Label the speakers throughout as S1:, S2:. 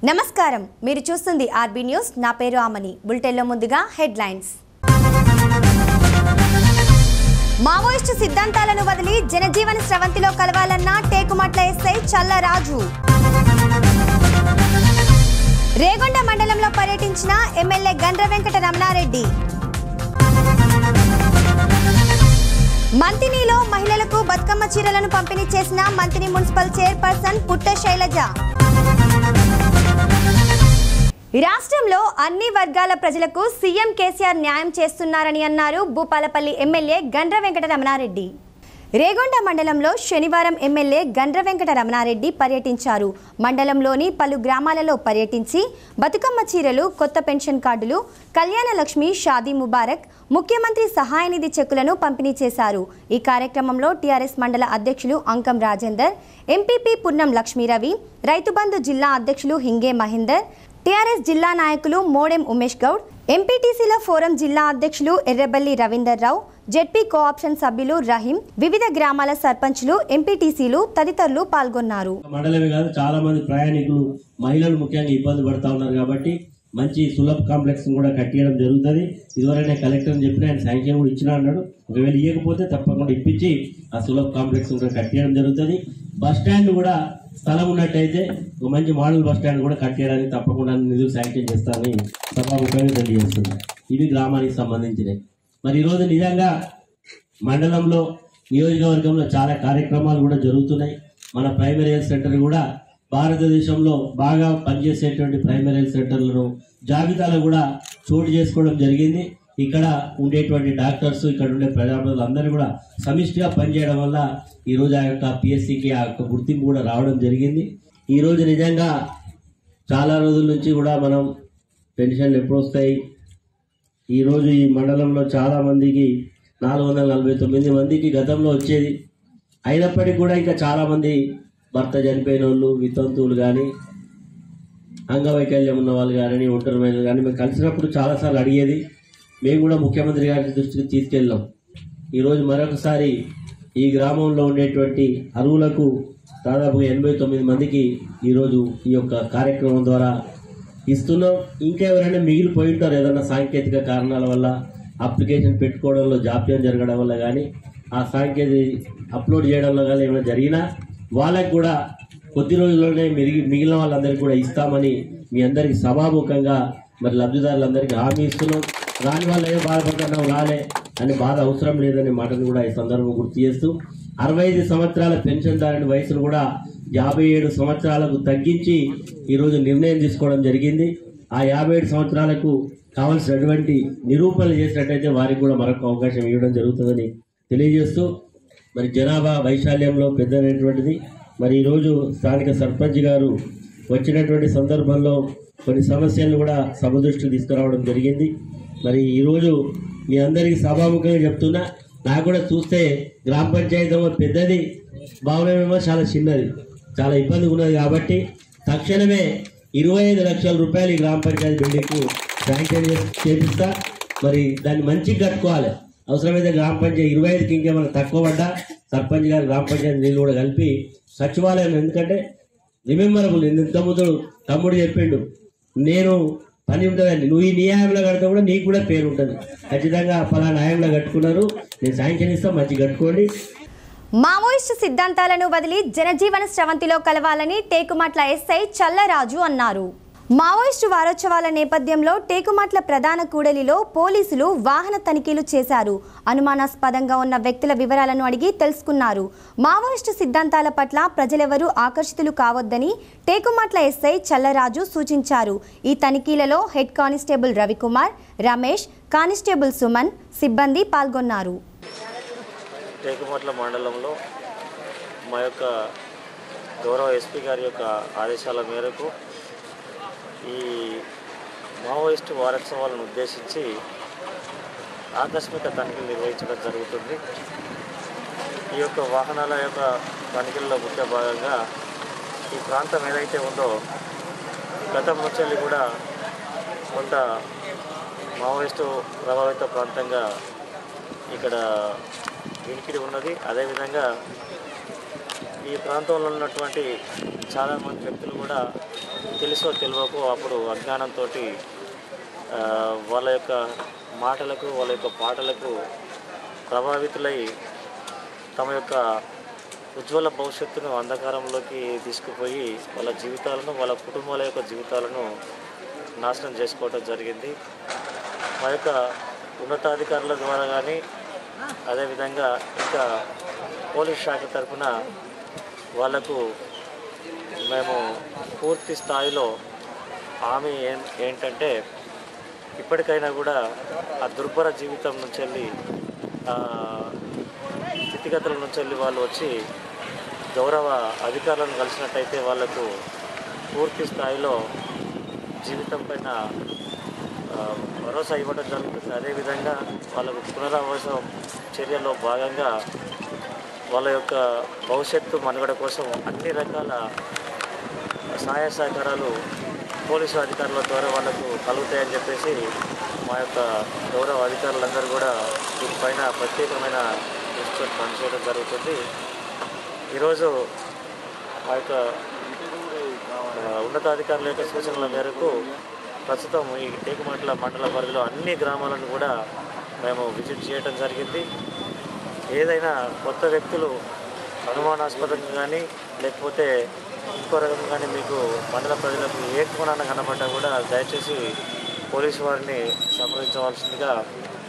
S1: నమస్కారం, మీరు చూస్తుంది ఆర్బీ న్యూస్. నా పేరు ఆమని. బులెటిన్లో ముందుగా హెడ్లైన్స్. మావోయిస్టు సిద్ధాంతాలను వదిలి జనజీవన స్రవంతిలో కలవాలన్న టేకుమట్ల ఎస్ఐ చల్లరాజు. రేగొండ మండలంలో పర్యటించిన ఎమ్మెల్యే గండ్ర వెంకట రమణారెడ్డి. మంతినిలో మహిళలకు బతుకమ్మ చీరలను పంపిణీ చేసిన మంతిని మున్సిపల్ చైర్పర్సన్ పుట్ట శైలజ. రాష్ట్రంలో అన్ని వర్గాల ప్రజలకు సీఎం కేసీఆర్ న్యాయం చేస్తున్నారని అన్నారు భూపాలపల్లి ఎమ్మెల్యే గండ్ర వెంకట రమణారెడ్డి. రేగొండ మండలంలో శనివారం ఎమ్మెల్యే గండ్ర వెంకట రమణారెడ్డి పర్యటించారు. మండలంలోని పలు గ్రామాలలో పర్యటించి బతుకమ్మ చీరలు, కొత్త పెన్షన్ కార్డులు, కళ్యాణ లక్ష్మి, షాదీ ముబారక్, ముఖ్యమంత్రి సహాయ నిధి చెక్కులను పంపిణీ చేశారు. ఈ కార్యక్రమంలో టీఆర్ఎస్ మండల అధ్యక్షులు అంకం రాజేందర్, ఎంపీపీ పున్నం లక్ష్మీరవి, రైతు బంధు జిల్లా అధ్యక్షులు హింగే మహేందర్, టీఆర్ఎస్ జిల్లా నాయకులు మోడెం ఉమేష్ గౌడ్, ఎంపీటీసీల ఫోరం జిల్లా అధ్యక్షులు ఎర్రబల్లి రవీందర్ రావు, జెడ్పీ కోఆప్షన్ సభ్యులు రహీం, వివిధ గ్రామాల సర్పంచులు, ఎంపీటీసీలు తదితరులు పాల్గొన్నారు.
S2: మండలమే కాదు, చాలా మంది ప్రయాణికులు, మహిళలు ముఖ్యంగా ఇబ్బంది పడతా ఉన్నారు కాబట్టి మంచి సులభ కాంప్లెక్స్ కూడా కట్టియడం జరుగుతుంది. ఇదివరనే కలెక్టర్ చెప్పిన ఆయన శాంక్షన్ కూడా ఇచ్చినా అన్నాడు. ఒకవేళ ఇవ్వకపోతే తప్పకుండా ఇప్పించి ఆ సులభ కాంప్లెక్స్ కూడా కట్టియడం జరుగుతుంది. బస్ స్టాండ్ కూడా స్థలం ఉన్నట్టయితే ఒక మంచి మోడల్ బస్ స్టాండ్ కూడా కట్టేయడానికి తప్పకుండా నిధులు శాంక్షన్ చేస్తానని సభాముఖంగా తెలియజేస్తుంది. ఇవి గ్రామానికి సంబంధించినవి. మరి ఈరోజు నిజంగా మండలంలో, నియోజకవర్గంలో చాలా కార్యక్రమాలు కూడా జరుగుతున్నాయి. మన ప్రైమరీ హెల్త్ సెంటర్ కూడా భారతదేశంలో బాగా పనిచేసేటువంటి ప్రైమరీ హెల్త్ సెంటర్లను జాబితాలో కూడా చోటు చేసుకోవడం జరిగింది. ఇక్కడ ఉండేటువంటి డాక్టర్స్, ఇక్కడ ఉండే ప్రజాప్రతినిధులు అందరూ కూడా సమిష్టిగా పనిచేయడం వల్ల ఈరోజు ఆ యొక్క పిఎస్సికి ఆ యొక్క గుర్తింపు కూడా రావడం జరిగింది. ఈరోజు నిజంగా చాలా రోజుల నుంచి కూడా మనం పెన్షన్లు ఎప్పుడు వస్తాయి, ఈరోజు ఈ మండలంలో చాలామందికి 449 మందికి గతంలో వచ్చేది. అయినప్పటికీ కూడా ఇంకా చాలామంది భర్త చనిపోయిన వాళ్ళు, వితంతువులు కానీ, అంగవైకల్యం ఉన్న వాళ్ళు కానీ, ఒంటరి మహిళలు కానీ మేము కలిసినప్పుడు చాలాసార్లు అడిగేది. మేము కూడా ముఖ్యమంత్రి గారి దృష్టికి తీసుకెళ్ళాం. ఈరోజు మరొకసారి ఈ గ్రామంలో ఉండేటువంటి అరువులకు దాదాపుగా 89 మందికి ఈరోజు ఈ యొక్క కార్యక్రమం ద్వారా ఇస్తున్నాం. ఇంకా ఎవరైనా మిగిలిపోయి ఉంటారు ఏదైనా సాంకేతిక కారణాల వల్ల, అప్లికేషన్ పెట్టుకోవడంలో జాప్యం జరగడం వల్ల కానీ, ఆ అప్లోడ్ చేయడంలో కానీ ఏమైనా జరిగినా వాళ్ళకు కూడా కొద్ది రోజుల్లోనే మిగిలిన వాళ్ళందరికీ కూడా ఇస్తామని మీ అందరికీ సభాముఖంగా మరి లబ్ధిదారులందరికీ హామీ ఇస్తున్నాం. దాని వల్ల ఏం బాధపడుతున్నాం, రాలే అని బాధ అవసరం లేదనే మాటను కూడా ఈ సందర్భం గుర్తు చేస్తూ 65 సంవత్సరాల పెన్షన్దారుని వయసును కూడా 57 సంవత్సరాలకు తగ్గించి ఈరోజు నిర్ణయం తీసుకోవడం జరిగింది. ఆ 57 సంవత్సరాలకు కావలసినటువంటి నిరూపణలు చేసినట్టయితే వారికి కూడా మరొక అవకాశం ఇవ్వడం జరుగుతుందని తెలియజేస్తూ, మరి జనాభా వైశాల్యంలో పెద్దనటువంటిది. మరి ఈరోజు స్థానిక సర్పంచ్ గారు వచ్చినటువంటి సందర్భంలో కొన్ని సమస్యలను కూడా సభ దృష్టికి తీసుకురావడం జరిగింది. మరి ఈరోజు మీ అందరికీ సభాముఖంగా చెప్తున్నా, నాకు కూడా చూస్తే గ్రామ పంచాయతీ పెద్దది, భవనమేమో చాలా చిన్నది, చాలా ఇబ్బందిగా ఉన్నది. కాబట్టి తక్షణమే 25 లక్షల రూపాయలు ఈ గ్రామ పంచాయతీ బిల్డింగ్కు శాంక్షన్ చేపిస్తా. మరి దాన్ని మంచిగా కట్టుకోవాలి. అవసరమైతే గ్రామ పంచాయతీ 25కి ఇంకేమైనా తక్కువ పడ్డా సర్పంచ్ గారు గ్రామ పంచాయతీ నీళ్ళు కూడా కలిపి సచివాలయం, ఎందుకంటే రిమెంబరబుల్. ఇంతకుముందు తమ్ముడు చెప్పిండు, నేను పని ఉంటుందండి, నువ్వు ఈ న్యాయంలో కడితే కూడా నీకు కూడా పేరు ఉంటుంది. ఖచ్చితంగా ఫలానా న్యాయంలో కట్టుకున్నారు, నేను శాంక్షన్ ఇస్తాను, మంచిగా కట్టుకోండి.
S1: మావోయిస్టు సిద్ధాంతాలను వదిలి జనజీవన స్రవంతిలో కలవాలని టేకుమట్ల ఎస్ఐ చల్లరాజు అన్నారు. మావోయిస్టు వారోత్సవాల నేపథ్యంలో టేకుమట్ల ప్రధాన కూడలిలో పోలీసులు వాహన తనిఖీలు చేశారు. అనుమానాస్పదంగా ఉన్న వ్యక్తుల వివరాలను అడిగి తెలుసుకున్నారు. మావోయిస్టు సిద్ధాంతాల పట్ల ప్రజలెవరూ ఆకర్షితులు కావద్దని టేకుమట్ల ఎస్ఐ చల్లరాజు సూచించారు. ఈ తనిఖీలలో head constable Ravikumar, Ramesh, constable Suman సిబ్బంది పాల్గొన్నారు.
S3: టేకుమట్ల మండలంలో మా యొక్క గౌరవ ఎస్పీ గారి యొక్క ఆదేశాల మేరకు ఈ మావోయిస్టు వారోత్సవాలను ఉద్దేశించి ఆకస్మిక తనిఖీలు నిర్వహించడం జరుగుతుంది. ఈ యొక్క వాహనాల యొక్క తనిఖీల్లో ముఖ్య భాగంగా ఈ ప్రాంతం ఏదైతే ఉందో గతం నుంచి కూడా కొంత మావోయిస్టు ప్రభావిత ప్రాంతంగా ఇక్కడ వినికిడి ఉన్నది. అదేవిధంగా ఈ ప్రాంతంలో ఉన్నటువంటి చాలామంది వ్యక్తులు కూడా తెలుసో తెలియకో అప్పుడు అజ్ఞానంతో వాళ్ళ యొక్క మాటలకు వాళ్ళ యొక్క పాటలకు ప్రభావితులై తమ యొక్క ఉజ్వల భవిష్యత్తును అంధకారంలోకి తీసుకుపోయి వాళ్ళ జీవితాలను వాళ్ళ కుటుంబాల యొక్క జీవితాలను నాశనం చేసుకోవడం జరిగింది. మా యొక్క ఉన్నతాధికారుల ద్వారా కానీ అదేవిధంగా ఇంకా పోలీస్ శాఖ తరఫున వాళ్లకు మేము పూర్తి స్థాయిలో హామీ ఏంటంటే ఇప్పటికైనా కూడా ఆ దుర్భర జీవితం నుంచి వెళ్ళి స్థితిగతుల నుంచి వెళ్ళి వాళ్ళు వచ్చి గౌరవ అధికారులను కలిసినట్టయితే వాళ్లకు పూర్తి స్థాయిలో జీవితం పైన భరోసా ఇవ్వడం జరుగుతుంది. అదేవిధంగా వాళ్ళకు పునరావాస చర్యల్లో భాగంగా వాళ్ళ యొక్క భవిష్యత్తు మనుగడ కోసం అన్ని రకాల సహాయ సహకారాలు పోలీసు అధికారుల ద్వారా వాళ్ళకు కలుగుతాయని చెప్పేసి మా యొక్క గౌరవ అధికారులందరూ కూడా దీనిపైన ప్రత్యేకమైన దృష్టితో పనిచేయడం జరుగుతుంది. ఈరోజు మా యొక్క ఉన్నతాధికారుల యొక్క సూచనల మేరకు ప్రస్తుతం ఈ టేకుమట్ల మండల పరిధిలో అన్ని గ్రామాలను కూడా మేము విజిట్ చేయడం జరిగింది. ఏదైనా కొత్త వ్యక్తులు అనుమానాస్పదంగా కానీ లేకపోతే ఇంకో రకంగా కానీ మీకు మండల ప్రజలకు ఏ కోణాన కనబడ్డా కూడా దయచేసి పోలీసు వారిని సంప్రదించవలసిందిగా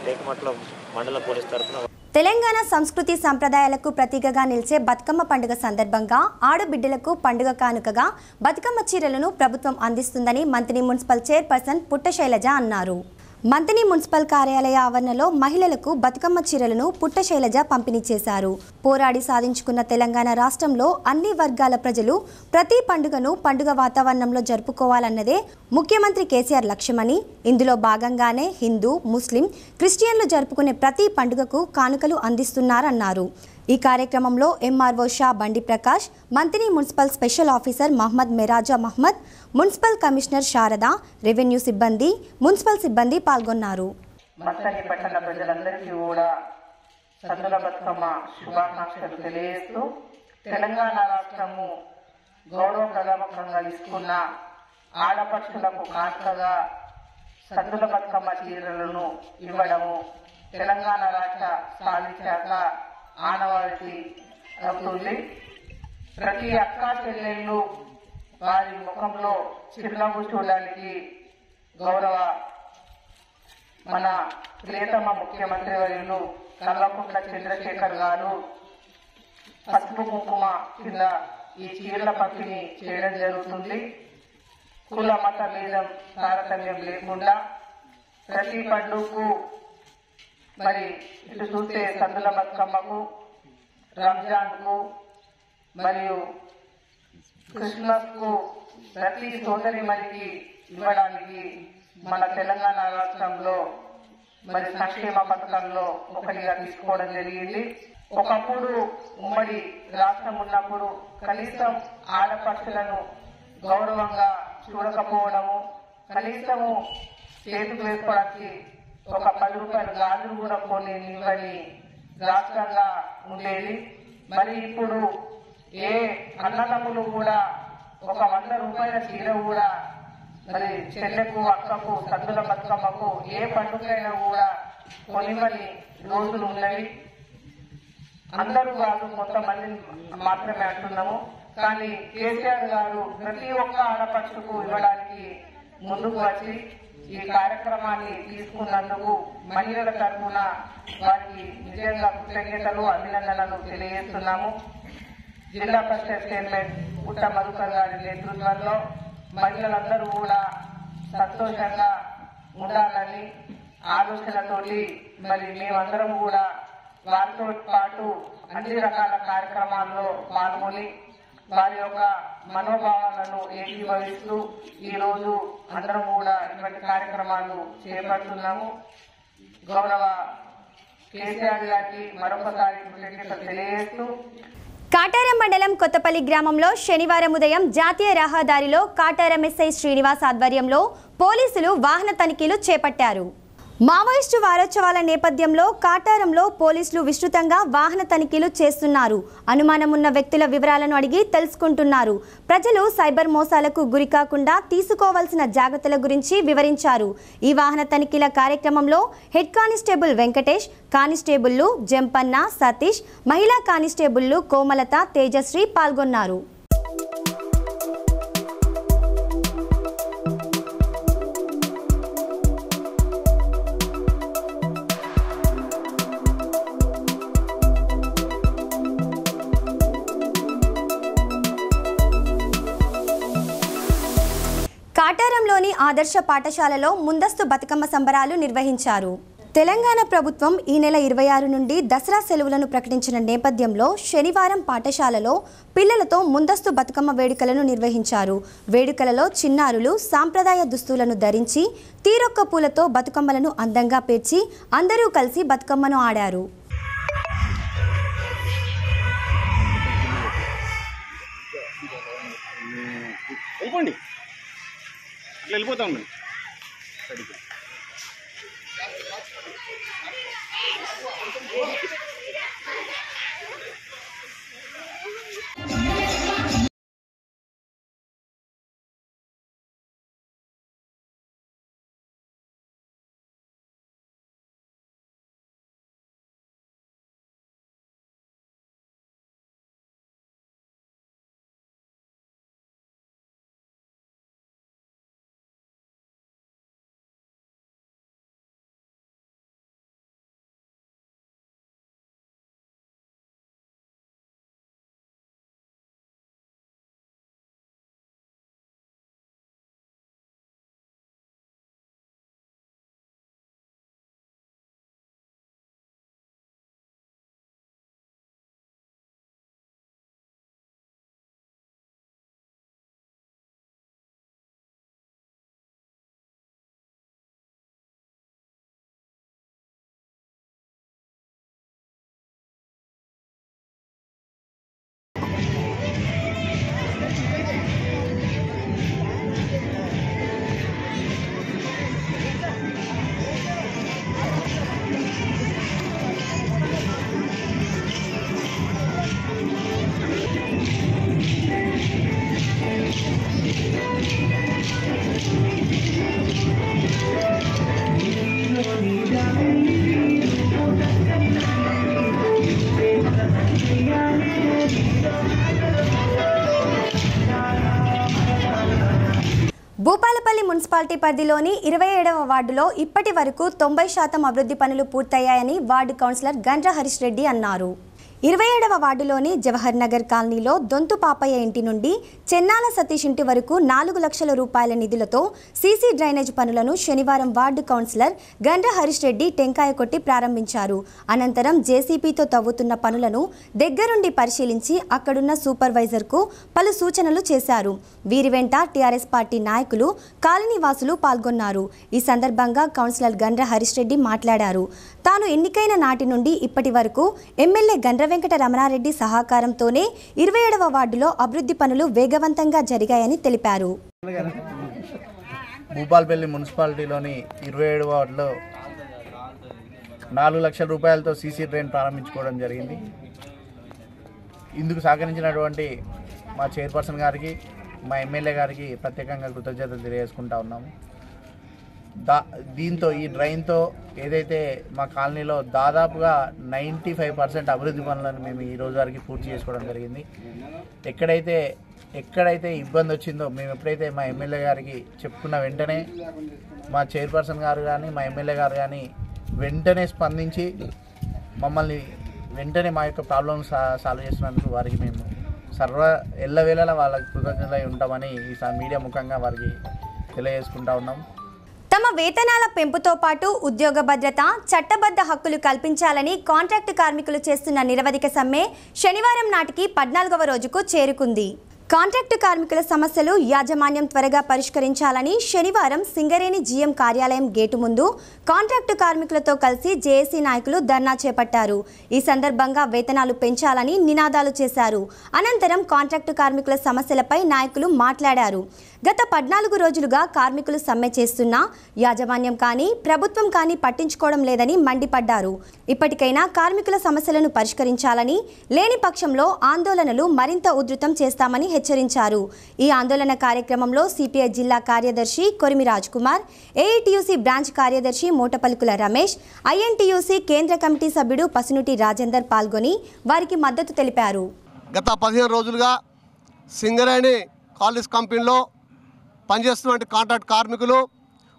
S3: టేకుమట్ల మండల పోలీస్ తరఫున.
S1: తెలంగాణ సంస్కృతి సంప్రదాయాలకు ప్రతీకగా నిలిచే బతుకమ్మ పండుగ సందర్భంగా ఆడబిడ్డలకు పండుగ కానుకగా బతుకమ్మ చీరలను ప్రభుత్వం అందిస్తుందని మంత్రి మున్సిపల్ చైర్పర్సన్ పుట్ట శైలజ అన్నారు. మంత్రి మున్సిపల్ కార్యాలయ ఆవరణలో మహిళలకు బతుకమ్మ చీరలను పుట్ట శైలజ పంపిణీ చేశారు. పోరాడి సాధించుకున్న తెలంగాణ రాష్ట్రంలో అన్ని వర్గాల ప్రజలు ప్రతి పండుగను పండుగ వాతావరణంలో జరుపుకోవాలన్నదే ముఖ్యమంత్రి కేసీఆర్ లక్ష్యమని, ఇందులో భాగంగానే హిందూ, ముస్లిం, క్రిస్టియన్లు జరుపుకునే ప్రతి పండుగకు కానుకలు అందిస్తున్నారన్నారు. ఈ కార్యక్రమంలో ఎంఆర్ఓ షా బండి ప్రకాష్, మంత్రి municipal special officer Mohammed Meraja Mohammed, municipal commissioner Sharada, revenue సిబ్బంది, మున్సిపల్ సిబ్బంది పాల్గొన్నారు.
S4: మత్తని పట్టణ ప్రజలందరికీ కూడా సద్దుల బతుకమ్మ శుభాకాంక్షలు తెలియజేస్తూ తెలంగాణ రాష్ట్రము గౌరవప్రదముఖంగా తీసుకున్న ఆడపక్షులకు కానుకగా సద్దుల బతుకమ్మ చీరలను ఇవ్వడము తెలంగాణ రాష్ట్ర సాధించాక ఆనవాయితీ అవుతుంది. ప్రతి అక్కా చెల్లెళ్ళు వారి ముఖంలో చిరునవ్వు చూడడానికి గౌరవ మన ప్రియతమ ముఖ్యమంత్రి వర్యులు కల్వకుంట్ల చంద్రశేఖర్ గారు పసుపు కుంకుమ కింద ఈ చీరల పంపిణీ చేయడం జరుగుతుంది. కుల మత భేదం తారతమ్యం లేకుండా ప్రతి పండుగకు మరి ఇటు చూస్తే సద్దుల బతుకమ్మకు, రంజాన్కు మరియు క్రిస్మస్ కు ప్రతి సోదరి మరికి ఇవ్వడానికి మన తెలంగాణ రాష్ట్రంలో మరి సంక్షేమ పథకంలో ఒకటిగా తీసుకోవడం జరిగింది. ఒకప్పుడు ఉమ్మడి రాష్ట్రం ఉన్నప్పుడు కనీసం ఆడపక్షులను గౌరవంగా చూడకపోవడము, కనీసము చేతికి వేసుకోవడానికి ఒక 10 రూపాయలు గాజులు కూడా కొన్ని ఇవ్వని రాష్ట్రంగా ఉండేది. మరి ఇప్పుడు ఏ అన్నదమ్ములు కూడా ఒక 100 రూపాయల చీర కూడా మరి చెల్లెకు, అక్కకు, సద్దుల బతుకమ్మకు ఏ పండుగైనా కూడా కొనివ్వని రోజులు ఉన్నవి. అందరూ కాదు, కొంతమంది మాత్రమే అంటున్నాము. కానీ కేసీఆర్ గారు ప్రతి ఒక్క ఆడపక్షుకు ఇవ్వడానికి ముందుకు వచ్చి ఈ కార్యక్రమాన్ని తీసుకున్నందుకు మహిళల తరఫున వారికి నిజంగా కృతజ్ఞతలు, అభినందనలు తెలియజేస్తున్నాము. జిల్లా పరిషత్ చైర్మన్ పుట్ట మధుకర్ గారి నేతృత్వంలో మహిళలందరూ కూడా సంతోషంగా ఉండాలని ఆలోచనతోటి మరి మేమందరం కూడా వారితో పాటు అన్ని రకాల కార్యక్రమాల్లో పాల్గొని వారి యొక్క మనోభావాలను ఏకీభవిస్తూ ఈ రోజు అందరం కూడా ఇటువంటి కార్యక్రమాలు చేపడుతున్నాము. గౌరవ కేసీఆర్ గారికి మరొకసారి కృతజ్ఞతలు తెలియజేస్తూ
S1: కాటారం మండలం కొత్తపల్లి గ్రామంలో శనివారం ఉదయం జాతీయ రహదారిలో కాటారం ఎస్ఐ శ్రీనివాస్ ఆధ్వర్యంలో పోలీసులు వాహన తనిఖీలు చేపట్టారు. మావోయిస్టు వారోత్సవాల నేపథ్యంలో కాటారంలో పోలీసులు విస్తృతంగా వాహన తనిఖీలు చేస్తున్నారు. అనుమానం ఉన్న వ్యక్తుల వివరాలను అడిగి తెలుసుకుంటున్నారు. ప్రజలు సైబర్ మోసాలకు గురికాకుండా తీసుకోవాల్సిన జాగ్రత్తల గురించి వివరించారు. ఈ వాహన తనిఖీల కార్యక్రమంలో హెడ్ కానిస్టేబుల్ వెంకటేష్, కానిస్టేబుళ్లు జంపన్న, సతీష్, మహిళా కానిస్టేబుళ్లు కోమలత, తేజశ్రీ పాల్గొన్నారు. కాటారంలోని ఆదర్శ పాఠశాలలో ముందస్తు బతుకమ్మ సంబరాలు నిర్వహించారు. తెలంగాణ ప్రభుత్వం ఈ నెల 26 నుండి దసరా సెలవులను ప్రకటించిన నేపథ్యంలో శనివారం పాఠశాలలో పిల్లలతో ముందస్తు బతుకమ్మ వేడుకలను నిర్వహించారు. వేడుకలలో చిన్నారులు సాంప్రదాయ దుస్తులను ధరించి తీరొక్క పూలతో బతుకమ్మలను అందంగా పేర్చి అందరూ కలిసి బతుకమ్మను ఆడారు.
S5: వెళ్ళిపోతాం.
S1: భూపాలపల్లి మున్సిపాలిటీ పరిధిలోని 27వ వార్డులో ఇప్పటి వరకు 90% అభివృద్ధి పనులు పూర్తయ్యాయని వార్డు కౌన్సిలర్ గండ్ర హరీష్ రెడ్డి అన్నారు. 27వ వార్డులోని జవహర్ నగర్ కాలనీలో దొంతు పాపయ్య ఇంటి నుండి చెన్నాల సతీష్ ఇంటి వరకు 4 లక్షల రూపాయల నిధులతో సీసీ డ్రైనేజ్ పనులను శనివారం వార్డు కౌన్సిలర్ గండ్ర హరీష్ రెడ్డి టెంకాయ కొట్టి ప్రారంభించారు. అనంతరం జేసీపీతో తవ్వుతున్న పనులను దగ్గరుండి పరిశీలించి అక్కడున్న సూపర్వైజర్కు పలు సూచనలు చేశారు. వీరి వెంట టీఆర్ఎస్ పార్టీ నాయకులు, కాలనీ వాసులు పాల్గొన్నారు. ఈ సందర్భంగా కౌన్సిలర్ గండ్ర హరీష్ రెడ్డి మాట్లాడారు. తాను ఎన్నికైన నాటి నుండి ఇప్పటి వరకు ఎమ్మెల్యే గండ్ర వెంకట రమణారెడ్డి సహకారంతోనే 27వ వార్డులో అభివృద్ధి పనులు వేగవంతంగా జరిగాయని తెలిపారు.
S6: భూపాలపల్లి మున్సిపాలిటీలోని 27వ వార్డులో 4 లక్షల రూపాయలతో సీసీ డ్రైన్ ప్రారంభించుకోవడం జరిగింది. ఇందుకు సహకరించినటువంటి మా చైర్పర్సన్ గారికి, మా ఎమ్మెల్యే గారికి ప్రత్యేకంగా కృతజ్ఞతలు తెలియజేసుకుంటా ఉన్నాము. దీంతో ఈ డ్రైన్తో ఏదైతే మా కాలనీలో దాదాపుగా 95% అభివృద్ధి పనులను మేము ఈ రోజు వరకు పూర్తి చేసుకోవడం జరిగింది. ఎక్కడైతే ఇబ్బంది వచ్చిందో మేము ఎప్పుడైతే మా ఎమ్మెల్యే గారికి చెప్పుకున్న వెంటనే మా చైర్పర్సన్ గారు కానీ, మా ఎమ్మెల్యే గారు కానీ వెంటనే స్పందించి మమ్మల్ని వెంటనే మా యొక్క ప్రాబ్లమ్స్ సాల్వ్ చేస్తున్నందుకు వారికి మేము ఎల్లవేళలా వాళ్ళకి కృతజ్ఞతలై ఉంటామని ఈ మీడియా ముఖంగా వారికి తెలియజేసుకుంటా ఉన్నాం.
S1: తమ వేతనాల పెంపుతో పాటు ఉద్యోగ భద్రత, చట్టబద్ధ హక్కులు కల్పించాలని కాంట్రాక్టు కార్మికులు చేస్తున్న నిరవధిక సమ్మె శనివారం నాటికి 14వ రోజుకు చేరుకుంది. కాంట్రాక్టు కార్మికుల సమస్యలు యాజమాన్యం త్వరగా పరిష్కరించాలని శనివారం సింగరేణి జీఎం కార్యాలయం గేటు ముందు కాంట్రాక్టు కార్మికులతో కలిసి జేఏసీ నాయకులు ధర్నా చేపట్టారు. ఈ సందర్భంగా వేతనాలు పెంచాలని నినాదాలు చేశారు. అనంతరం కాంట్రాక్టు కార్మికుల సమస్యలపై నాయకులు మాట్లాడారు. గత 14 రోజులుగా కార్మికులు సమ్మె చేస్తున్నా యాజమాన్యం కానీ ప్రభుత్వం కానీ పట్టించుకోవడం లేదని మండిపడ్డారు. ఇప్పటికైనా కార్మికుల సమస్యలను పరిష్కరించాలని, లేని పక్షంలో ఆందోళనలు మరింత ఉధృతం చేస్తామని హెచ్చరించారు. ఈ ఆందోళన కార్యక్రమంలో సిపిఐ జిల్లా కార్యదర్శి కొరిమి రాజ్ కుమార్, ఏఐటియుసి బ్రాంచ్ కార్యదర్శి మోటపల్కుల రమేష్, ఐఎన్టీయూసీ కేంద్ర కమిటీ సభ్యుడు పసునుటి రాజేందర్ పాల్గొని వారికి మద్దతు తెలిపారు.
S5: గత 15 రోజులుగా సింగరేణి కాలేజ్ కంపెనీలో పనిచేస్తున్నటువంటి కాంట్రాక్ట్ కార్మికులు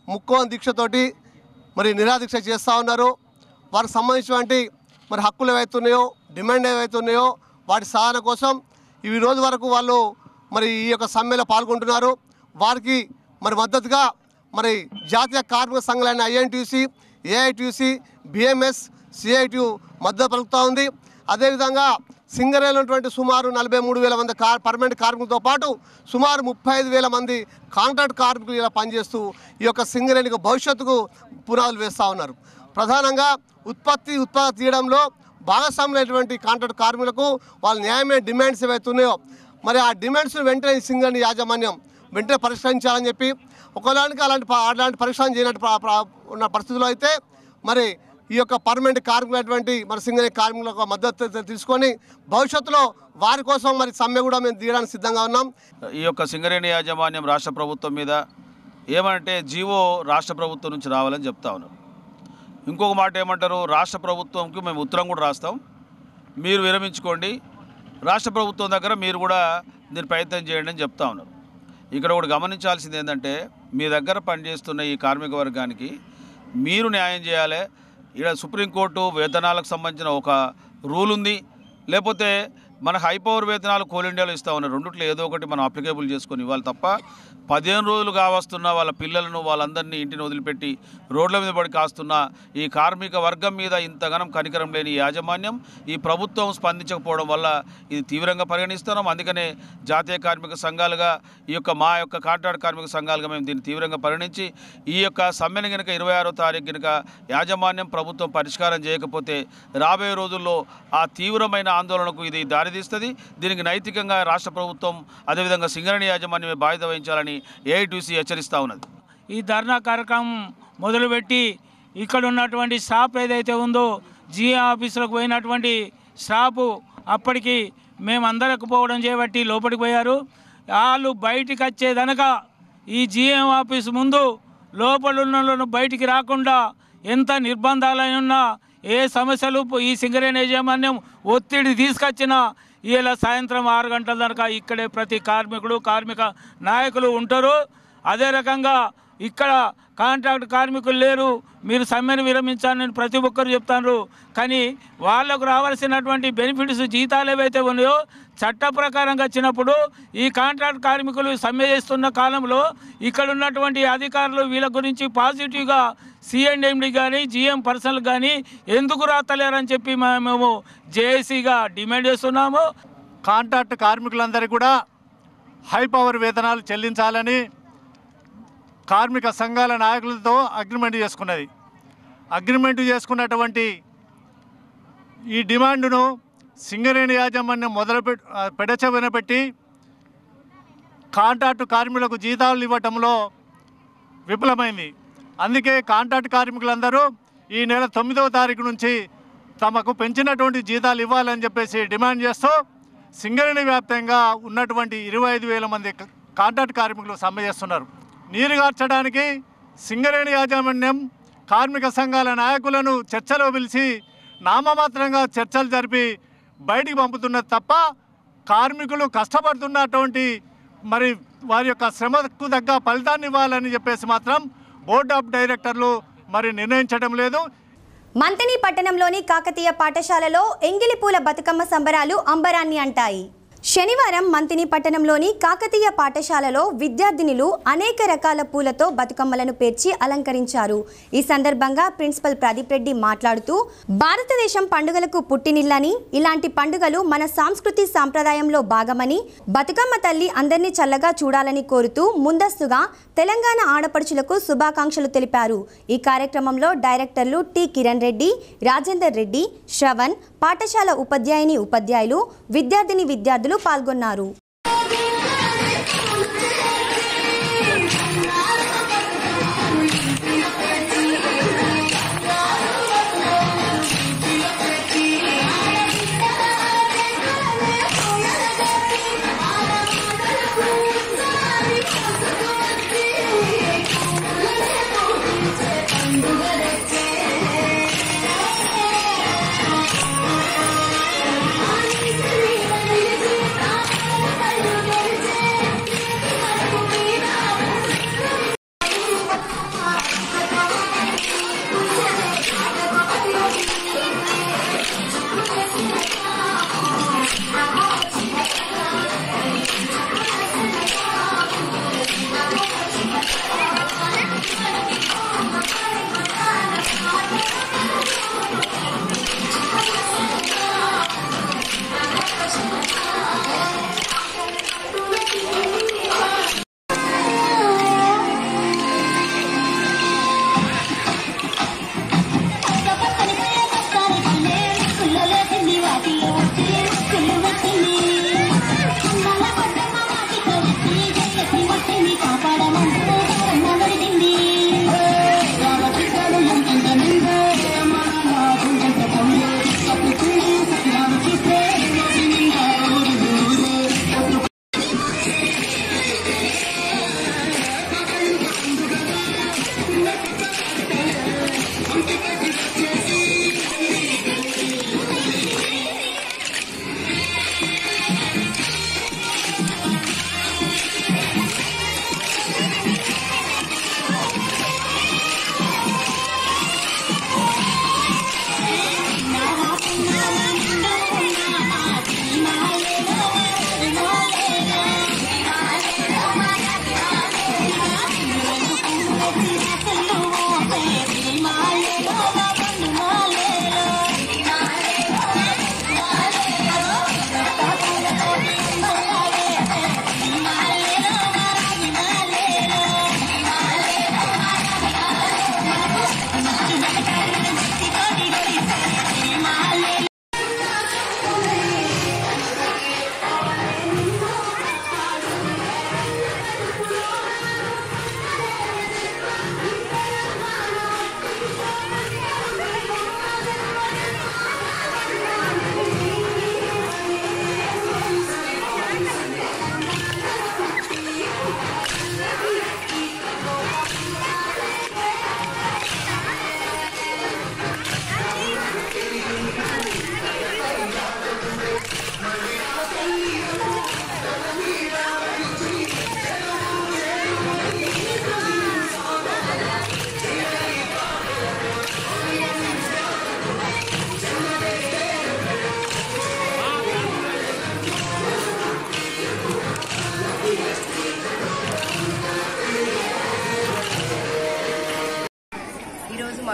S5: ముక్కోని దీక్షతోటి మరి నిరాదీక్ష చేస్తూ ఉన్నారు. వారికి సంబంధించినటువంటి మరి హక్కులు ఏవైతున్నాయో, డిమాండ్ ఏవైతున్నాయో వాటి సాధన కోసం ఈ రోజు వరకు వాళ్ళు మరి ఈ యొక్క సమ్మెలో పాల్గొంటున్నారు. వారికి మరి మద్దతుగా మరి జాతీయ కార్మిక సంఘాలైన ఐఎన్టీయూసీ, ఏఐటీయూసీ, బిఎంఎస్, సిఐటియు మద్దతు పలుకుతూ ఉంది. అదేవిధంగా సింగరేణిలో ఉన్నటువంటి సుమారు 43,000 మంది పర్మనెంట్ కార్మికులతో పాటు సుమారు 35,000 మంది కాంట్రాక్ట్ కార్మికులు ఇలా పనిచేస్తూ ఈ యొక్క సింగరేణికి భవిష్యత్తుకు పునాదులు వేస్తూ ఉన్నారు. ప్రధానంగా ఉత్పత్తి తీయడంలో భాగస్వాములైనటువంటి కాంట్రాక్ట్ కార్మికులకు వాళ్ళ న్యాయమైన డిమాండ్స్ ఏవైతున్నాయో మరి ఆ డిమాండ్స్ను వెంటనే సింగరేణి యాజమాన్యం వెంటనే పరిష్కరించాలని చెప్పి, ఒకలాంటి అలాంటి పరిష్కారం చేయనట్టు ఉన్న పరిస్థితుల్లో అయితే మరి ఈ యొక్క పర్మనెంట్ కార్మికులైనటువంటి మన సింగరేణి కార్మికులకు మద్దతు తీసుకొని భవిష్యత్తులో వారి కోసం మరి సమ్మె కూడా మేము తీయడానికి సిద్ధంగా ఉన్నాం.
S7: ఈ యొక్క సింగరేణి యాజమాన్యం రాష్ట్ర ప్రభుత్వం మీద ఏమంటే జీవో రాష్ట్ర ప్రభుత్వం నుంచి రావాలని చెప్తా ఉన్నారు. ఇంకొక మాట ఏమంటారు, రాష్ట్ర ప్రభుత్వంకి మేము ఉత్తరం కూడా రాస్తాం, మీరు విరమించుకోండి, రాష్ట్ర ప్రభుత్వం దగ్గర మీరు కూడా దీన్ని ప్రయత్నం చేయండి అని చెప్తా ఉన్నారు. ఇక్కడ కూడా గమనించాల్సింది ఏంటంటే, మీ దగ్గర పనిచేస్తున్న ఈ కార్మిక వర్గానికి మీరు న్యాయం చేయాలి. ఇక్కడ సుప్రీంకోర్టు వేతనాలకు సంబంధించిన ఒక రూల్ ఉంది, లేకపోతే మన హై పవర్ వేతనాలు కోల్ ఇండియాలో ఇస్తూ ఉన్నారు. రెండిట్లో ఏదో ఒకటి మనం అప్లికేబుల్ చేసుకొని ఇవ్వాలి తప్ప 15 రోజులు కావస్తున్న వాళ్ళ పిల్లలను వాళ్ళందరినీ ఇంటిని వదిలిపెట్టి రోడ్ల మీద పడి కాస్తున్న ఈ కార్మిక వర్గం మీద ఇంతగానం కనికరం లేని యాజమాన్యం, ఈ ప్రభుత్వం స్పందించకపోవడం వల్ల ఇది తీవ్రంగా పరిగణిస్తున్నాం. అందుకనే జాతీయ కార్మిక సంఘాలుగా మా యొక్క కాంట్రాక్ట్ కార్మిక సంఘాలుగా మేము దీన్ని తీవ్రంగా పరిగణించి ఈ యొక్క సమ్మెను కనుక 26వ తారీఖు కనుక యాజమాన్యం ప్రభుత్వం పరిష్కారం చేయకపోతే రాబోయే రోజుల్లో ఆ తీవ్రమైన ఆందోళనకు ఇది దారితీస్తుంది. దీనికి నైతికంగా రాష్ట్ర ప్రభుత్వం అదేవిధంగా సింగరేణి యాజమాన్యమే బాధ్యత వహించాలని ఏఐటీయూసీ హెచ్చరిస్తూ ఉన్నది.
S8: ఈ ధర్నా కార్యక్రమం మొదలుపెట్టి ఇక్కడ ఉన్నటువంటి స్టాఫ్ ఏదైతే ఉందో జిఏ ఆఫీసులకు పోయినటువంటి స్టాఫ్ అప్పటికి మేము అందరకు పోవడం చేయబట్టి లోపలికి పోయారు. వాళ్ళు బయటికి వచ్చేదనక ఈ జిఎం ఆఫీసు ముందు లోపల బయటికి రాకుండా ఎంత నిర్బంధాలైనా ఏ సమస్యలు ఈ సింగరేణి యాజమాన్యం ఒత్తిడి తీసుకొచ్చినా ఇలా సాయంత్రం 6 గంటల దాకా ఇక్కడే ప్రతి కార్మిక నాయకులు ఉంటారు. అదే రకంగా ఇక్కడ కాంట్రాక్ట్ కార్మికులు లేరు, మీరు సమ్మెను విరమించాలని ప్రతి ఒక్కరు చెప్తారు. కానీ వాళ్లకు రావాల్సినటువంటి బెనిఫిట్స్ జీతాలు ఏవైతే ఉన్నాయో చట్ట ప్రకారంగా వచ్చినప్పుడు ఈ కాంట్రాక్ట్ కార్మికులు సమ్మె చేస్తున్న కాలంలో ఇక్కడ ఉన్నటువంటి అధికారులు వీళ్ళ గురించి పాజిటివ్గా సిఎండ్ఎండి కానీ జిఎం పర్సనల్ కానీ ఎందుకు రాతలేరని చెప్పి మేము జేఏసీగా డిమాండ్ చేస్తున్నాము.
S9: కాంట్రాక్ట్ కార్మికులందరికీ కూడా హై పవర్ వేతనాలు చెల్లించాలని కార్మిక సంఘాల నాయకులతో అగ్రిమెంట్ చేసుకున్నది. అగ్రిమెంట్ చేసుకున్నటువంటి ఈ డిమాండ్ను సింగరేణి యాజమాన్యం పెడచెవిన పెట్టి కాంట్రాక్టు కార్మికులకు జీతాలు ఇవ్వటంలో విఫలమైంది. అందుకే కాంట్రాక్ట్ కార్మికులందరూ ఈ నెల 9వ తారీఖు నుంచి తమకు పెంచినటువంటి జీతాలు ఇవ్వాలని చెప్పేసి డిమాండ్ చేస్తూ సింగరేణి వ్యాప్తంగా ఉన్నటువంటి 25,000 మంది కాంట్రాక్ట్ కార్మికులు సమ్మె చేస్తున్నారు. నీరుగార్చడానికి సింగరేణి యాజమాన్యం కార్మిక సంఘాల నాయకులను చర్చలో పిలిచి నామమాత్రంగా చర్చలు జరిపి బయటికి పంపుతున్నది తప్ప కార్మికులు కష్టపడుతున్నటువంటి మరి వారి యొక్క శ్రమకు తగ్గ ఫలితాన్ని ఇవ్వాలని చెప్పేసి మాత్రం బోర్డ్ ఆఫ్ డైరెక్టర్లు మరి నిర్ణయించడం లేదు.
S1: మంతని పట్టణంలోని కాకతీయ పాఠశాలలో ఎంగిలిపూల బతుకమ్మ సంబరాలు అంబరాన్ని అంటాయి. శనివారం మంతిని పట్టణంలోని కాకతీయ పాఠశాలలో విద్యార్థినులు అనేక రకాల పూలతో బతుకమ్మలను పేర్చి అలంకరించారు. ఈ సందర్భంగా ప్రిన్సిపల్ ప్రదీప్ రెడ్డి మాట్లాడుతూ భారతదేశం పండుగలకు పుట్టినిల్లని, ఇలాంటి పండుగలు మన సంస్కృతి సాంప్రదాయంలో భాగమని, బతుకమ్మ తల్లి అందరినీ చల్లగా చూడాలని కోరుతూ ముందస్తుగా తెలంగాణ ఆడపడుచులకు శుభాకాంక్షలు తెలిపారు. ఈ కార్యక్రమంలో డైరెక్టర్లు టి కిరణ్ రెడ్డి, రాజేందర్ రెడ్డి, శ్రవణ్, పాఠశాల ఉపాధ్యాయులు, విద్యార్థిని విద్యార్థులు పాల్గొన్నారు.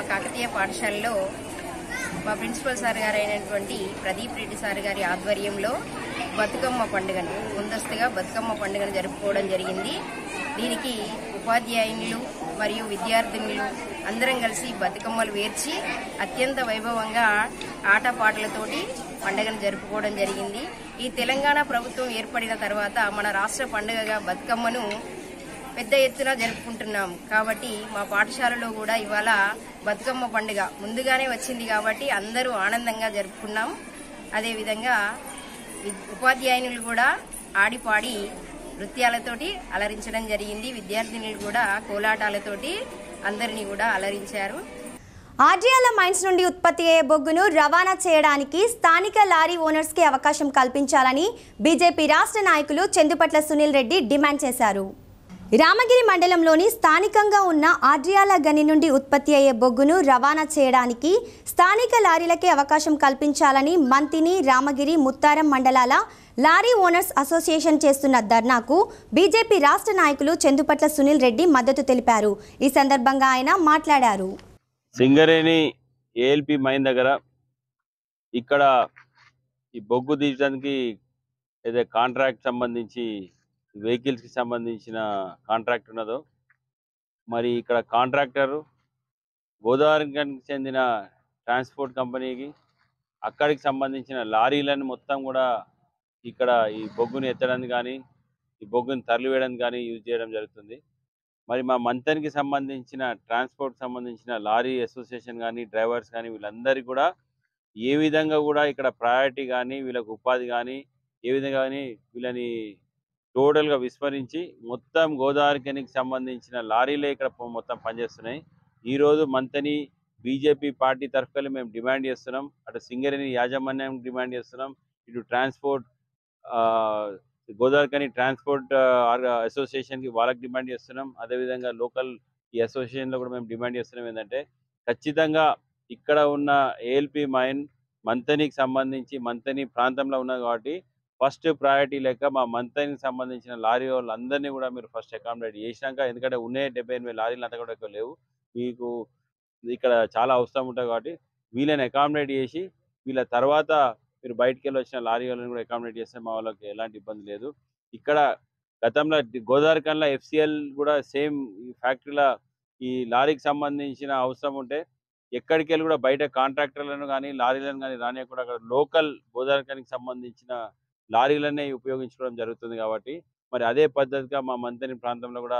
S10: మా కాకతీయ పాఠశాలలో మా ప్రిన్సిపల్ సార్ గారు అయినటువంటి ప్రదీప్ రెడ్డి సార్ గారి ఆధ్వర్యంలో బతుకమ్మ పండుగను ముందస్తుగా బతుకమ్మ పండుగను జరుపుకోవడం జరిగింది. దీనికి ఉపాధ్యాయులు మరియు విద్యార్థినులు అందరం కలిసి బతుకమ్మలు వేర్చి అత్యంత వైభవంగా ఆటపాటలతోటి పండుగను జరుపుకోవడం జరిగింది. ఈ తెలంగాణ ప్రభుత్వం ఏర్పడిన తర్వాత మన రాష్ట్ర పండుగగా బతుకమ్మను పెద్ద ఎత్తున జరుపుకుంటున్నాం. కాబట్టి మా పాఠశాలలో కూడా ఇవాళ బతుకమ్మ పండుగ ముందుగానే వచ్చింది కాబట్టి అందరూ ఆనందంగా జరుపుకున్నాం. అదేవిధంగా ఉపాధ్యాయులు కూడా ఆడిపాడి నృత్యాలతోటి అలరించడం జరిగింది. విద్యార్థినులు కూడా కోలాటాలతోటి అందరినీ కూడా అలరించారు.
S1: ఆర్డియాల మైన్స్ నుండి ఉత్పత్తి అయ్యే బొగ్గును రవాణా చేయడానికి స్థానిక లారీ ఓనర్స్కి అవకాశం కల్పించాలని బీజేపీ రాష్ట్ర నాయకులు చందుపట్ల సునీల్ రెడ్డి డిమాండ్ చేశారు. రామగిరి మండలంలోని స్థానికంగా ఉన్న ఆర్డియాల గని నుండి ఉత్పత్తి అయ్యే బొగ్గును రవాణా చేయడానికి స్థానిక లారీలకే అవకాశం కల్పించాలని మంతిని, రామగిరి, ముత్తారం మండలాల లారీ ఓనర్స్ అసోసియేషన్ చేస్తున్న ధర్నాకు బీజేపీ రాష్ట్ర నాయకులు చందుపట్ల సునీల్ రెడ్డి మద్దతు తెలిపారు. ఈ సందర్భంగా ఆయన మాట్లాడారు.
S11: సింగరేణి ఏఎల్పి మైన్ దగ్గర ఇక్కడ ఈ బొగ్గు తీయడానికి ఏదైతే కాంట్రాక్ట్ సంబంధించి వెహికల్స్కి సంబంధించిన కాంట్రాక్ట్ ఉన్నదో మరి ఇక్కడ కాంట్రాక్టరు గోదావరికి చెందిన ట్రాన్స్పోర్ట్ కంపెనీకి అక్కడికి సంబంధించిన లారీలను మొత్తం కూడా ఇక్కడ ఈ బొగ్గుని ఎత్తడానికి కానీ ఈ బొగ్గుని తరలివేయడానికి కానీ యూజ్ చేయడం జరుగుతుంది. మరి మా మంతనికి సంబంధించిన ట్రాన్స్పోర్ట్ సంబంధించిన లారీ అసోసియేషన్ కానీ డ్రైవర్స్ కానీ వీళ్ళందరికీ కూడా ఏ విధంగా కూడా ఇక్కడ ప్రయారిటీ కానీ వీళ్ళకు ఉపాధి కానీ ఏ విధంగా కానీ వీళ్ళని టోటల్గా విస్మరించి మొత్తం గోదావరికి సంబంధించిన లారీలే ఇక్కడ మొత్తం పనిచేస్తున్నాయి. ఈరోజు మంతని బీజేపీ పార్టీ తరఫున మేము డిమాండ్ చేస్తున్నాం. అటు సింగరేణి యాజమాన్యం డిమాండ్ చేస్తున్నాం, ఇటు ట్రాన్స్పోర్ట్ గోదావరికని ట్రాన్స్పోర్ట్ అసోసియేషన్కి వాళ్ళకి డిమాండ్ చేస్తున్నాం. అదేవిధంగా లోకల్ ఈ అసోసియేషన్లో కూడా మేము డిమాండ్ చేస్తున్నాం ఏంటంటే ఖచ్చితంగా ఇక్కడ ఉన్న ఏఎల్పి మైన్ మంతనికి సంబంధించి మంతని ప్రాంతంలో ఉన్నది కాబట్టి ఫస్ట్ ప్రయారిటీ లెక్క మా మంతనికి సంబంధించిన లారీ వాళ్ళందరినీ కూడా మీరు ఫస్ట్ అకామిడేట్ చేసినాక, ఎందుకంటే ఉన్నాయి 78 లారీలు అంతా కూడా ఎక్కువ లేవు, మీకు ఇక్కడ చాలా అవసరం ఉంటుంది కాబట్టి వీళ్ళని అకామిడేట్ చేసి వీళ్ళ తర్వాత మీరు బయటికి వెళ్ళి వచ్చిన లారీ వాళ్ళని కూడా అకామిడేట్ చేస్తే మా వాళ్ళకి ఎలాంటి ఇబ్బంది లేదు. ఇక్కడ గతంలో గోదావరికన్లో ఎఫ్సిఎల్ కూడా సేమ్ ఈ ఫ్యాక్టరీలో ఈ లారీకి సంబంధించిన అవసరం ఉంటే ఎక్కడికి వెళ్ళి కూడా బయట కాంట్రాక్టర్లను కానీ లారీలను కానీ రానియకుండా అక్కడ లోకల్ గోదావరికనికి సంబంధించిన లారీలనే ఉపయోగించుకోవడం జరుగుతుంది. కాబట్టి మరి అదే పద్ధతిగా మా మంతని ప్రాంతంలో కూడా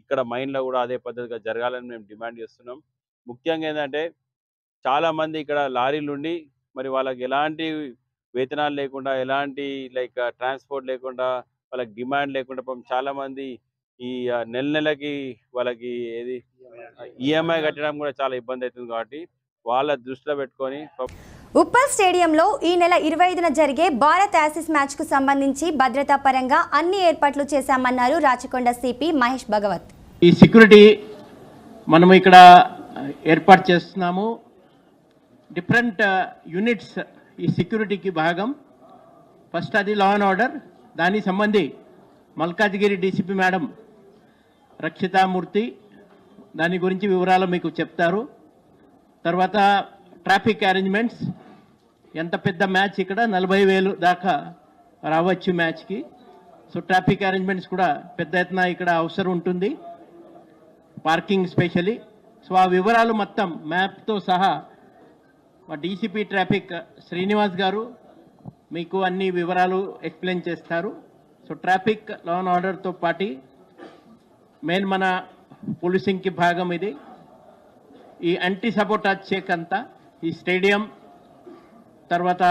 S11: ఇక్కడ మైన్లో కూడా అదే పద్ధతిగా జరగాలని మేము డిమాండ్ చేస్తున్నాం. ముఖ్యంగా ఏంటంటే చాలామంది ఇక్కడ లారీలు ఉండి మరి వాళ్ళకి ఎలాంటి వేతనాలు లేకుండా ఎలాంటి లైక్ ట్రాన్స్పోర్ట్ లేకుండా వాళ్ళకి డిమాండ్ లేకుండా చాలామంది ఈ నెలకి వాళ్ళకి ఏది ఈఎంఐ కట్టడం కూడా చాలా ఇబ్బంది అవుతుంది. కాబట్టి వాళ్ళ దృష్టిలో పెట్టుకొని
S1: ఉప్పల్ స్టేడియంలో ఈ నెల 25న జరిగే భారత్ యాసిస్ మ్యాచ్కు సంబంధించి భద్రతా పరంగా అన్ని ఏర్పాట్లు చేశామన్నారు రాచకొండ సిపి మహేష్ భగవత్.
S12: ఈ సెక్యూరిటీ మనం ఇక్కడ ఏర్పాటు చేస్తున్నాము. డిఫరెంట్ యూనిట్స్ ఈ సెక్యూరిటీకి భాగం. ఫస్ట్ అది లా అండ్ ఆర్డర్, దానికి సంబంధి మల్కాజ్గిరి డీసీపీ మేడం రక్షితామూర్తి దాని గురించి వివరాలు మీకు చెప్తారు. తర్వాత ట్రాఫిక్ అరేంజ్మెంట్స్, ఎంత పెద్ద మ్యాచ్ ఇక్కడ 40,000 దాకా రావచ్చు మ్యాచ్కి. సో ట్రాఫిక్ అరేంజ్మెంట్స్ కూడా పెద్ద ఎత్తున ఇక్కడ అవసరం ఉంటుంది, పార్కింగ్ స్పెషలీ. సో ఆ వివరాలు మొత్తం మ్యాప్తో సహా మా డీసీపీ ట్రాఫిక్ శ్రీనివాస్ గారు మీకు అన్ని వివరాలు ఎక్స్ప్లెయిన్ చేస్తారు. సో ట్రాఫిక్ లా అండ్ ఆర్డర్తో పాటు మెయిన్ మన పోలీసింగ్కి భాగం ఇది. ఈ యాంటీ సపోర్టాజ్ చెక్ అంతా ఈ స్టేడియం, తర్వాత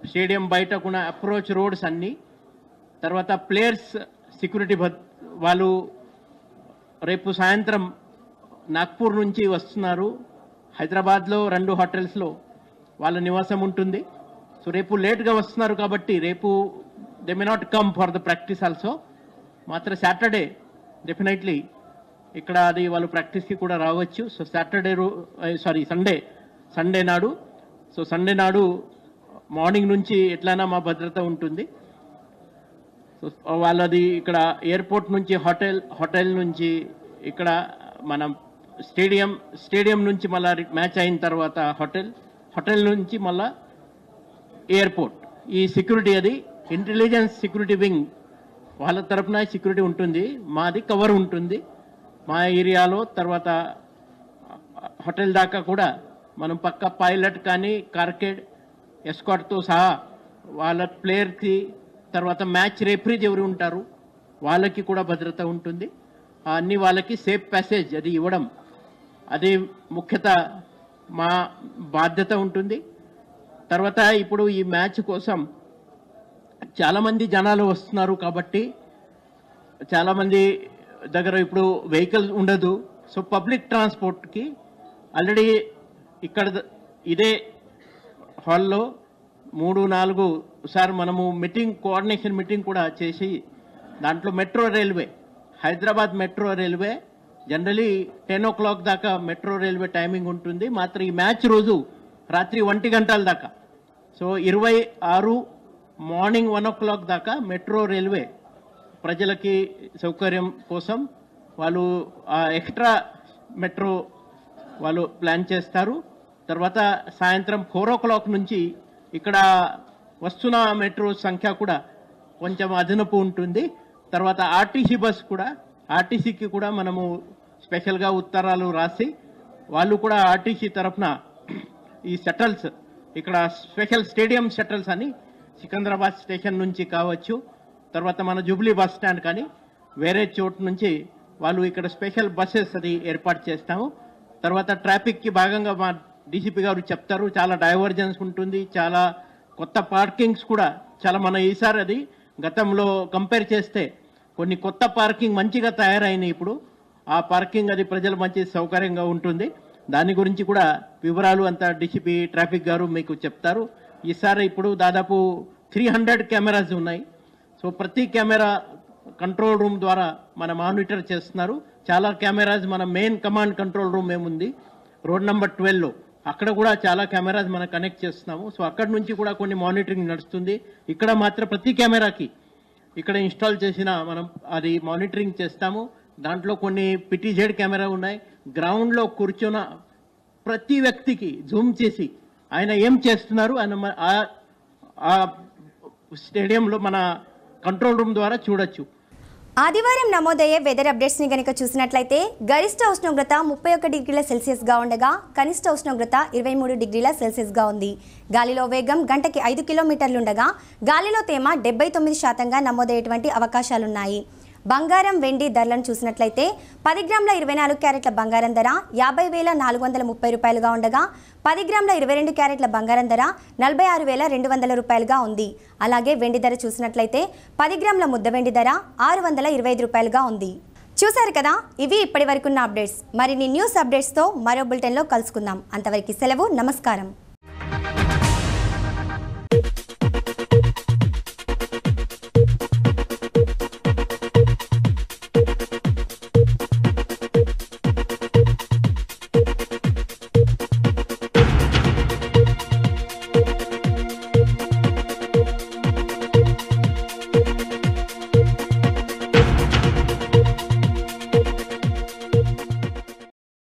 S12: స్టేడియం బయట కూడా అప్రోచ్ రోడ్స్ అన్నీ, తర్వాత ప్లేయర్స్ సెక్యూరిటీ వాళ్ళు రేపు సాయంత్రం నాగ్పూర్ నుంచి వస్తున్నారు. హైదరాబాద్లో 2 హోటల్స్లో వాళ్ళ నివాసం ఉంటుంది. సో రేపు లేట్గా వస్తున్నారు కాబట్టి రేపు they may not come for the practice also. మాత్రం సాటర్డే డెఫినెట్లీ ఇక్కడ అది వాళ్ళు ప్రాక్టీస్కి కూడా రావచ్చు. సో సండే నాడు, సో సండే నాడు మార్నింగ్ నుంచి ఎట్లైనా మా భద్రత ఉంటుంది. సో వాళ్ళది ఇక్కడ ఎయిర్పోర్ట్ నుంచి హోటల్ నుంచి ఇక్కడ మనం స్టేడియం నుంచి మళ్ళా మ్యాచ్ అయిన తర్వాత హోటల్ నుంచి మళ్ళా ఎయిర్పోర్ట్. ఈ సెక్యూరిటీ అది ఇంటెలిజెన్స్ సెక్యూరిటీ వింగ్ వాళ్ళ తరఫున సెక్యూరిటీ ఉంటుంది, మాది కవర్ ఉంటుంది మా ఏరియాలో. తర్వాత హోటల్ దాకా కూడా మనం పక్క పైలట్ కానీ కార్కెడ్ ఎస్కాట్తో సహా వాళ్ళ ప్లేయర్కి, తర్వాత మ్యాచ్ రెఫరీస్ ఎవరు ఉంటారు వాళ్ళకి కూడా భద్రత ఉంటుంది. అన్ని వాళ్ళకి సేఫ్ ప్యాసేజ్ అది ఇవ్వడం అది ముఖ్యత మా బాధ్యత ఉంటుంది. తర్వాత ఇప్పుడు ఈ మ్యాచ్ కోసం చాలామంది జనాలు వస్తున్నారు కాబట్టి చాలామంది దగ్గర ఇప్పుడు వెహికల్ ఉండదు. సో పబ్లిక్ ట్రాన్స్పోర్ట్కి ఆల్రెడీ ఇక్కడ ఇదే హాల్లో 3-4 సార్ మనము కోఆర్డినేషన్ మీటింగ్ కూడా చేసి దాంట్లో metro railway, Hyderabad metro railway generally 10 o'clock దాకా మెట్రో రైల్వే టైమింగ్ ఉంటుంది. మాత్రం ఈ మ్యాచ్ రోజు రాత్రి 1 గంటల దాకా, సో 26 మార్నింగ్ 1 o'clock దాకా మెట్రో రైల్వే ప్రజలకి సౌకర్యం కోసం వాళ్ళు ఎక్స్ట్రా మెట్రో వాళ్ళు ప్లాన్ చేస్తారు. తర్వాత సాయంత్రం 4 o'clock నుంచి ఇక్కడ వస్తున్న మెట్రో సంఖ్య కూడా కొంచెం అదనపు ఉంటుంది. తర్వాత ఆర్టీసీ బస్ కూడా, ఆర్టీసీకి కూడా మనము స్పెషల్గా ఉత్తరాలు రాసి వాళ్ళు కూడా ఆర్టీసీ తరఫున ఈ షటల్స్ ఇక్కడ స్పెషల్ స్టేడియం షటల్స్ అని సికింద్రాబాద్ స్టేషన్ నుంచి కావచ్చు, తర్వాత మన జూబ్లీ బస్ స్టాండ్ కానీ వేరే చోటు నుంచి వాళ్ళు ఇక్కడ స్పెషల్ బస్సెస్ అది ఏర్పాటు చేస్తాము. తర్వాత ట్రాఫిక్కి భాగంగా మా డీసీపీ గారు చెప్తారు, చాలా డైవర్జెన్స్ ఉంటుంది, చాలా కొత్త పార్కింగ్స్ కూడా చాలా మన ఈసారి అది గతంలో కంపేర్ చేస్తే కొన్ని కొత్త పార్కింగ్ మంచిగా తయారైనాయి. ఇప్పుడు ఆ పార్కింగ్ అది ప్రజలు మంచి సౌకర్యంగా ఉంటుంది. దాని గురించి కూడా వివరాలు అంతా డీసీపీ ట్రాఫిక్ గారు మీకు చెప్తారు. ఈసారి ఇప్పుడు దాదాపు 300 కెమెరాస్ ఉన్నాయి. సో ప్రతి కెమెరా కంట్రోల్ రూమ్ ద్వారా మన మానిటర్ చేస్తున్నారు. చాలా కెమెరాస్ మన మెయిన్ కమాండ్ కంట్రోల్ రూమ్ ఏముంది రోడ్ నెంబర్ 12లో, అక్కడ కూడా చాలా కెమెరాస్ మనం కనెక్ట్ చేస్తున్నాము. సో అక్కడ నుంచి కూడా కొన్ని మానిటరింగ్ నడుస్తుంది. ఇక్కడ మాత్రం ప్రతి కెమెరాకి ఇక్కడ ఇన్స్టాల్ చేసిన మనం అది మానిటరింగ్ చేస్తాము. దాంట్లో కొన్ని పిటిజెడ్ కెమెరా ఉన్నాయి. గ్రౌండ్లో కూర్చున్న ప్రతి వ్యక్తికి జూమ్ చేసి ఆయన ఏం చేస్తున్నారు అని ఆ స్టేడియంలో మన కంట్రోల్ రూమ్ ద్వారా చూడొచ్చు.
S1: ఆదివారం నమోదయ్యే వెదర్ అప్డేట్స్ని కనుక చూసినట్లయితే గరిష్ట ఉష్ణోగ్రత 31 డిగ్రీల సెల్సియస్గా ఉండగా కనిష్ట ఉష్ణోగ్రత 23 డిగ్రీల సెల్సియస్గా ఉంది. గాలిలో వేగం గంటకి 5 కిలోమీటర్లుండగా గాలిలో తేమ 79% నమోదయ్యేటువంటి అవకాశాలున్నాయి. బంగారం వెండి ధరలను చూసినట్లయితే 10 గ్రాముల 24 క్యారెట్ల బంగారం ధర 50,430 రూపాయలుగా ఉండగా 10 గ్రాముల 22 క్యారెట్ల బంగారం ధర 46,200 రూపాయలుగా ఉంది. అలాగే వెండి ధర చూసినట్లయితే 10 గ్రాముల ముద్ద వెండి ధర 625 రూపాయలుగా ఉంది. చూశారు కదా, ఇవి ఇప్పటి వరకున్న అప్డేట్స్. మరిన్ని న్యూస్ అప్డేట్స్తో మరో బులెటిన్లో కలుసుకుందాం. అంతవరకు సెలవు, నమస్కారం.